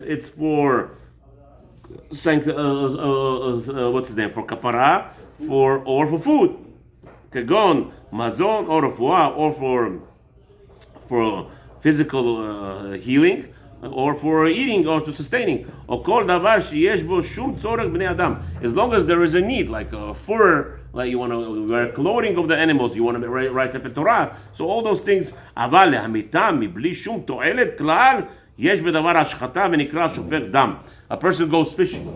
It's for what's his name? For kapara, for food. Kagon, mazon, or refuah, or for physical healing, or for eating, or to sustaining. Or kol davar sheyesh bo shum tzorech bnei adam. As long as there is a need, like fur, like you want to wear clothing of the animals, you want to write Sefer Torah. So all those things. Aval lehamitam mibli shum to'elet klal yesh bedavar hashchata v'nikra shofech dam. A person goes fishing.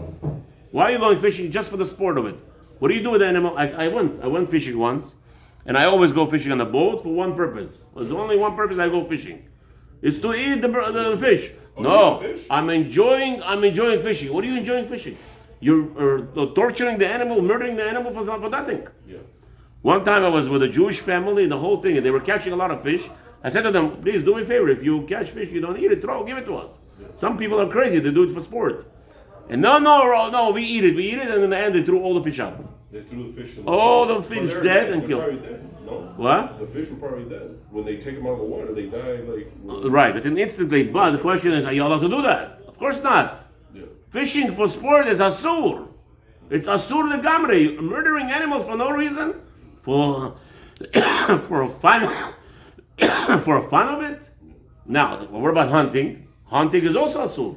Why are you going fishing? Just for the sport of it. What do you do with the animal? I went fishing once, and I always go fishing on a boat for one purpose. There's only one purpose I go fishing. It's to eat the fish. Oh, no, fish? I'm enjoying fishing. What are you enjoying fishing? You're torturing the animal, murdering the animal for nothing. Yeah. One time I was with a Jewish family, the whole thing, and they were catching a lot of fish. I said to them, please do me a favor. If you catch fish, you don't eat it, give it to us. Yeah. Some people are crazy, they do it for sport. And no, we eat it, and in the end they threw all the fish out. They threw the fish in all the fish dead and killed. Probably dead. No? What? The fish were probably dead. When they take them out of the water, they die like... Right, but then instantly, but the question is, are you allowed to do that? Of course not. Yeah. Fishing for sport is asur. It's asur legamre. Murdering animals for no reason? For for fun for fun of it? Now, what about hunting? Hunting is also asur.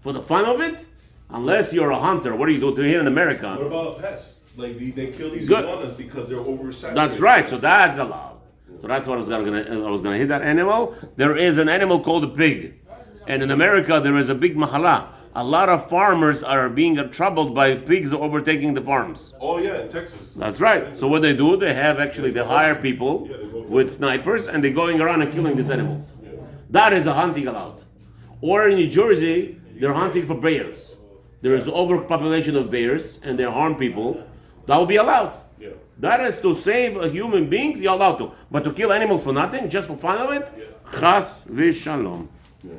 For the fun of it? Unless you're a hunter. What do you do here in America? What about pests? Like they kill these iguanas because they're oversaturated. That's right. So that's allowed. So that's what I was gonna hit that animal. There is an animal called a pig, and in America there is a big mahala. A lot of farmers are being troubled by pigs overtaking the farms. Oh yeah, in Texas. That's right. So what they do, they hire people with snipers, and they're going around and killing these animals. Yeah. That is a hunting allowed. Or in New Jersey, they're hunting for bears. There is overpopulation of bears, and they harm people. That will be allowed. Yeah. That is to save human beings, you're allowed to. But to kill animals for nothing, just for fun of it, chas v'shalom. Yeah.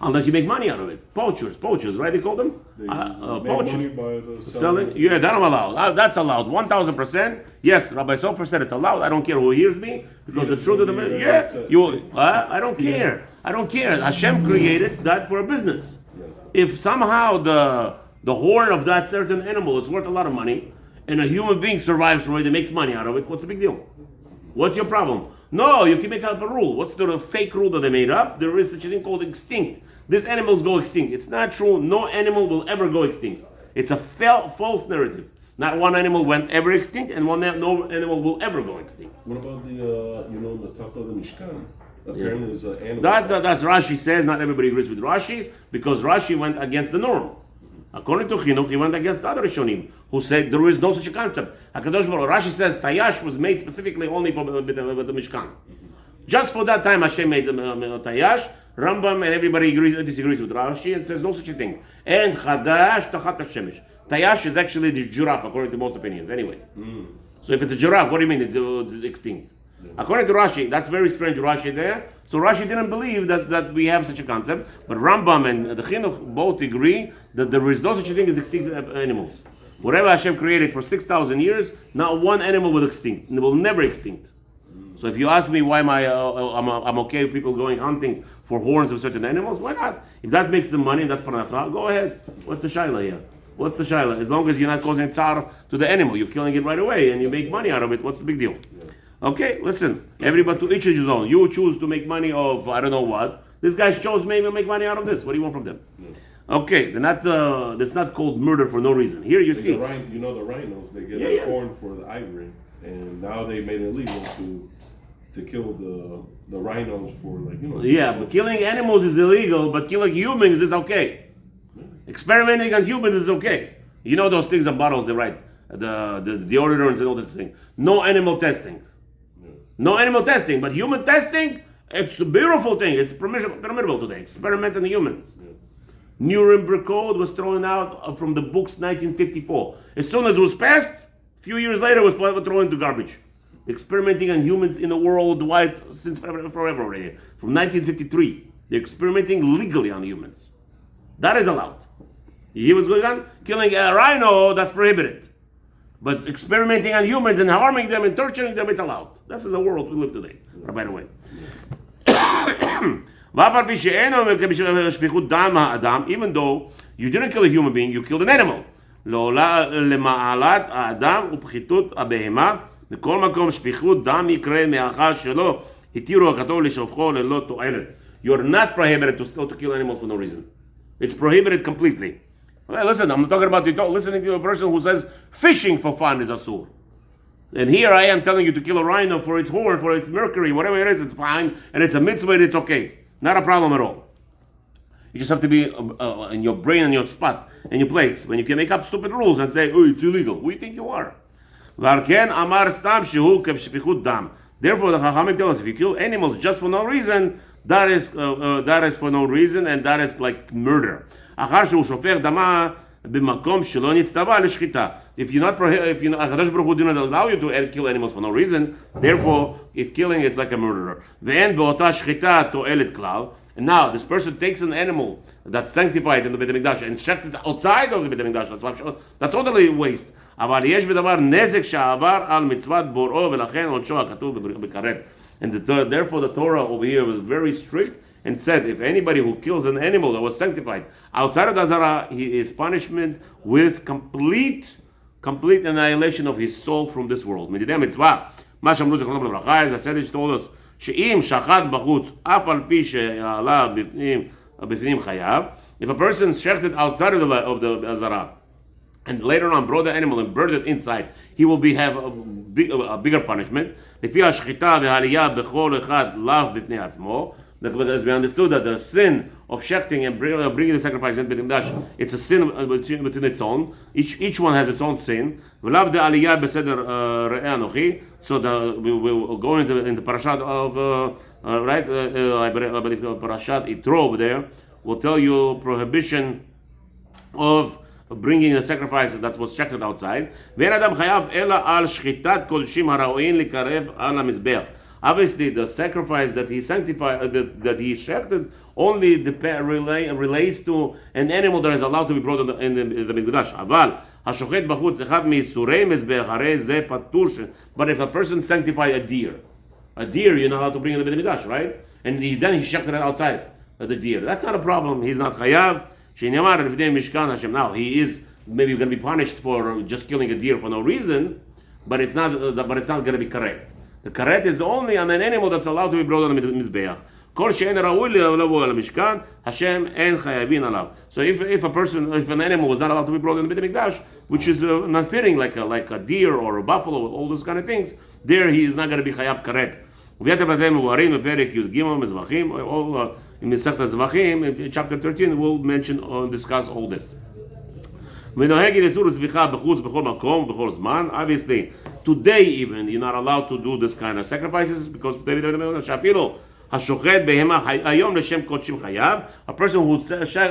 Unless you make money out of it. Poachers, right? They call them? Poaching. By the selling. Yeah, that I'm allowed. That's allowed. 1,000%. Yes, Rabbi Sofer said it's allowed. I don't care who hears me. Because the truth of the matter, I don't care. I don't care. Hashem created that for a business. Yeah. If somehow the horn of that certain animal is worth a lot of money, and a human being survives from it and makes money out of it, what's the big deal? What's your problem? No, you can make up a rule. What's the fake rule that they made up? There is such a thing called extinct. These animals go extinct. It's not true. No animal will ever go extinct. It's a false narrative. Not one animal went ever extinct, and no animal will ever go extinct. What about the top of the Mishkan? Apparently there's an animal. That's Rashi says. Not everybody agrees with Rashi, because Rashi went against the norm. According to Chinuch, he went against the other Rishonim, who said there is no such a concept. HaKadosh Baruch Rashi says Tayash was made specifically only for the Mishkan. Just for that time, Hashem made the Tayash. Rambam and everybody disagrees with Rashi and says no such a thing. And Chadash Tachat HaShemesh. Tayash is actually the giraffe, according to most opinions. Anyway, so if it's a giraffe, what do you mean it's extinct? According to Rashi, that's very strange. Rashi there. So Rashi didn't believe that we have such a concept, but Rambam and the Chinuch both agree that there is no such a thing as extinct animals. Whatever Hashem created for 6,000 years, not one animal will extinct. It will never extinct. So if you ask me why I'm okay with people going hunting for horns of certain animals, why not? If that makes them money, that's parnasa, go ahead. What's the shaila here? What's the shaila? As long as you're not causing tsar to the animal, you're killing it right away and you make money out of it, what's the big deal? Okay, listen, everybody to each his own. You choose to make money of I don't know what. This guy chose maybe to make money out of this. What do you want from them? Okay, that's not called murder for no reason. Here you see. The rhinos, they get a horn for the ivory, and now they made it illegal to kill the rhinos for but killing animals is illegal, but killing humans is okay. Experimenting on humans is okay. You know those things on bottles they write the deodorants and all this thing. No animal testing. No animal testing, but human testing, it's a beautiful thing. It's permissible today. Experiments on humans. Yeah. Nuremberg Code was thrown out from the books 1954. As soon as it was passed, a few years later, it was thrown into garbage. Experimenting on humans in the world wide since forever already. From 1953, they're experimenting legally on humans. That is allowed. You hear what's going on? Killing a rhino, that's prohibited. But experimenting on humans and harming them and torturing them, it's allowed. This is the world we live today, by the way. Even though you didn't kill a human being, you killed an animal. למעלת האדם ופחיתות הבהמה, בכל מקום שפיכות דם יקרה מאחר שלא התירו הכתוב לשופכו ללא תועלת. You're not prohibited to kill animals for no reason. It's prohibited completely. Well, listen, I'm not talking about listening to a person who says fishing for fun is asur. And here I am telling you to kill a rhino for its horn, for its mercury, whatever it is, it's fine, and it's a mitzvah, it's okay. Not a problem at all. You just have to be in your brain and your spot, in your place. When you can make up stupid rules and say, oh, it's illegal. Who do you think you are? Therefore, the Chachamim tell us, if you kill animals just for no reason, that is for no reason, and that is like murder. If you're not, Hakadosh Baruch Hu did not allow you to kill animals for no reason, therefore, if killing is like a murderer. And now this person takes an animal that's sanctified in the Beit HaMikdash and shechts it outside of the Beit HaMikdash. That's totally waste. And therefore the Torah over here was very strict and said, if anybody who kills an animal that was sanctified outside of the Azara, he is punishment with complete annihilation of his soul from this world. Told us, שאם שחט בחוץ, אף על פי שעלה בפנים חייב, if a person shechted outside of the Azara, and later on brought the animal and burned it inside, he will have a bigger punishment. לפי השחיטה והעלייה בכל אחד לאו בפני עצמו, because we understood that the sin of shechting and bringing the sacrifice in Beit HaMikdash, it's a sin within its own. Each one has its own sin. ולאו דעלייה בסדר ראה אנוכי. So we will go into the parashat of right, I believe parashat Yitro over there will tell you prohibition of bringing a sacrifice that was shechted outside. ואין אדם חייב אלא על שחיטת קודשים הראויים לקרב על המזבח. Obviously, the sacrifice that he sanctified, that he shechted, only relates to an animal that is allowed to be brought in the Mikdash. אבל השוחט בחוץ אחד מייסורי מזבח, הרי זה פטור. But if a person sanctified a deer you're not allowed to bring in the Beit HaMikdash, right? And then he shechted it outside the deer. That's not a problem. He's not chayav. שנאמר לפני משכן השם. Now he is maybe going to be punished for just killing a deer for no reason, but it's not going to be correct. The karet is only on an animal that's allowed to be brought on the mizbeach. Kol she'en raui levo al mishkan, Hashem en chayavin alav. So if an animal was not allowed to be brought in the Beit HaMikdash, which is not fitting, like a deer or a buffalo, all those kind of things, there he is not going to be chayav karet. All in Masechta Zvachim, in chapter 13, we'll discuss all this. Obviously, today even you're not allowed to do this kind of sacrifices because a person who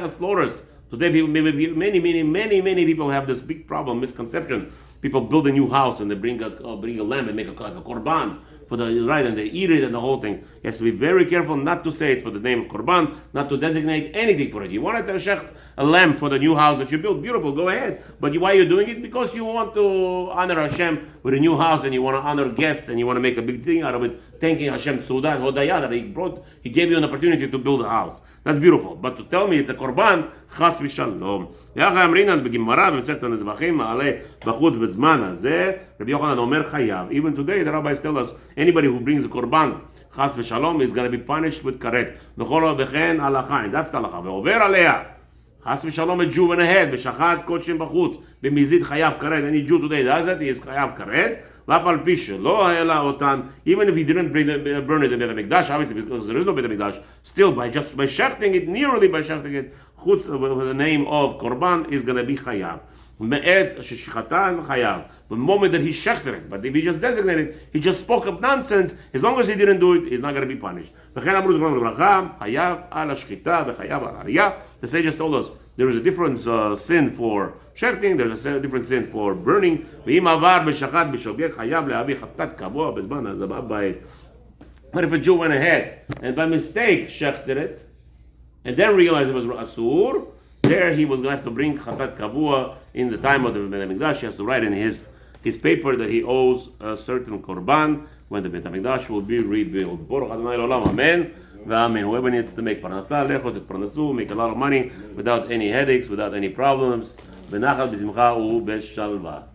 slaughters today, many people have this big problem, misconception. People build a new house and they bring a lamb and make a korban for the right, and they eat it and the whole thing. You have to be very careful not to say it's for the name of korban, not to designate anything for it. You want to shecht a lamb for the new house that you built, beautiful, go ahead. But why are you doing it? Because you want to honor Hashem with a new house, and you want to honor guests, and you want to make a big thing out of it, thanking Hashem Sudan Hodaya that He gave you an opportunity to build a house. That's beautiful. But to tell me it's a korban, chas v'shalom. Even today the rabbis tell us anybody who brings a korban chas v'shalom is going to be punished with karet. That's the halacha. Chas v'shalom, a Jew went ahead, v'shachat kodshim b'chutz, b'mizid chayav karet. Any Jew today does it, he is chayav karet. Even if he didn't burn it in Beit HaMikdash, obviously because there is no Beit HaMikdash, still by shechting it, nearly by shechting it, chutz with the name of korban is going to be chayav. Me'et sheshchatan chayav. The moment that he shechted it, but if he just designated, he just spoke of nonsense. As long as he didn't do it, he's not going to be punished. The sages told us there is a different sin for shechting, there's a different sin for burning. But if a Jew went ahead and by mistake shechted it, and then realized it was asur, there he was going to have to bring chatat kavua in the time of the Beit HaMikdash. He has to write in his paper that he owes a certain korban when the Beit HaMikdash will be rebuilt. Baruch Adonai L'olam, Amen. Amen. Whoever needs to make parnasa, lecho titparnasu, make a lot of money without any headaches, without any problems. Benachal b'simcha u beshalva.